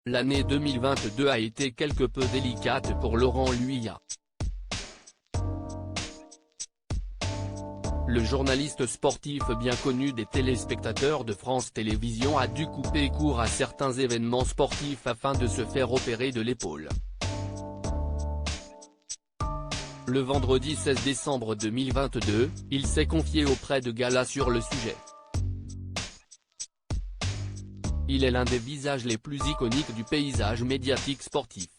l'année 2022 a été quelque peu délicate pour Laurent Luyat. Le journaliste sportif bien connu des téléspectateurs de France Télévisions a dû couper court à certains événements sportifs afin de se faire opérer de l'épaule. Le vendredi 16 décembre 2022, il s'est confié auprès de Gala sur le sujet. Il est l'un des visages les plus iconiques du paysage médiatique sportif.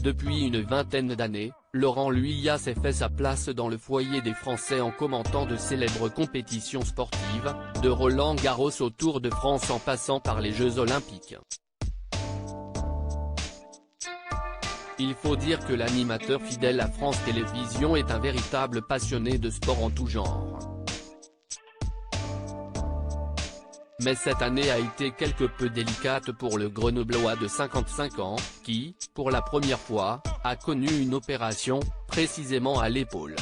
Depuis une vingtaine d'années, Laurent Luyat s'est fait sa place dans le foyer des Français en commentant de célèbres compétitions sportives, de Roland-Garros au Tour de France en passant par les Jeux Olympiques. Il faut dire que l'animateur fidèle à France Télévisions est un véritable passionné de sport en tout genre. Mais cette année a été quelque peu délicate pour le Grenoblois de 55 ans, qui, pour la première fois, a connu une opération, précisément à l'épaule.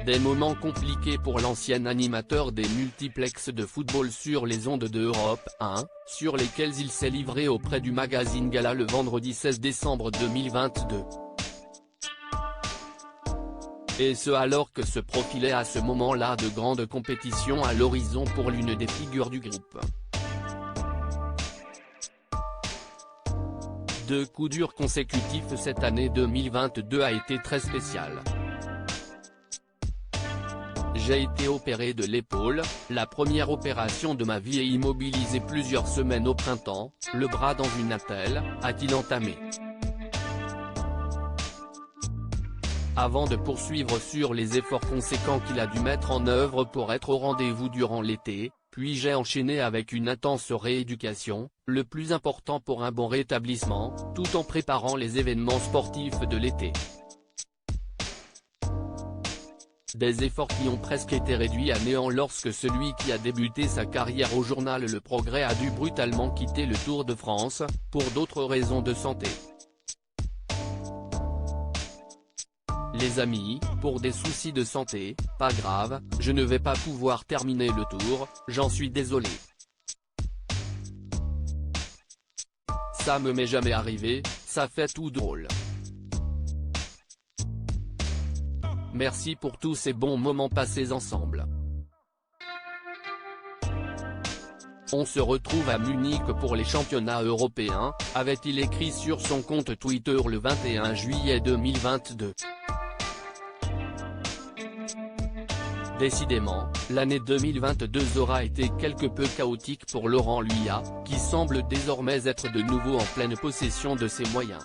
Des moments compliqués pour l'ancien animateur des multiplexes de football sur les ondes de Europe 1, sur lesquels il s'est livré auprès du magazine Gala le vendredi 16 décembre 2022. Et ce alors que se profilaient à ce moment-là de grandes compétitions à l'horizon pour l'une des figures du groupe. Deux coups durs consécutifs cette année 2022 a été très spéciale. J'ai été opéré de l'épaule, la première opération de ma vie et immobilisé plusieurs semaines au printemps, le bras dans une attelle, a-t-il entamé. Avant de poursuivre sur les efforts conséquents qu'il a dû mettre en œuvre pour être au rendez-vous durant l'été, puis j'ai enchaîné avec une intense rééducation, le plus important pour un bon rétablissement, tout en préparant les événements sportifs de l'été. Des efforts qui ont presque été réduits à néant lorsque celui qui a débuté sa carrière au journal Le Progrès a dû brutalement quitter le Tour de France, pour d'autres raisons de santé. Les amis, pour des soucis de santé, pas grave, je ne vais pas pouvoir terminer le tour, j'en suis désolé. Ça me m'est jamais arrivé, ça fait tout drôle. Merci pour tous ces bons moments passés ensemble. On se retrouve à Munich pour les championnats européens, avait-il écrit sur son compte Twitter le 21 juillet 2022. Décidément, l'année 2022 aura été quelque peu chaotique pour Laurent Luyat, qui semble désormais être de nouveau en pleine possession de ses moyens.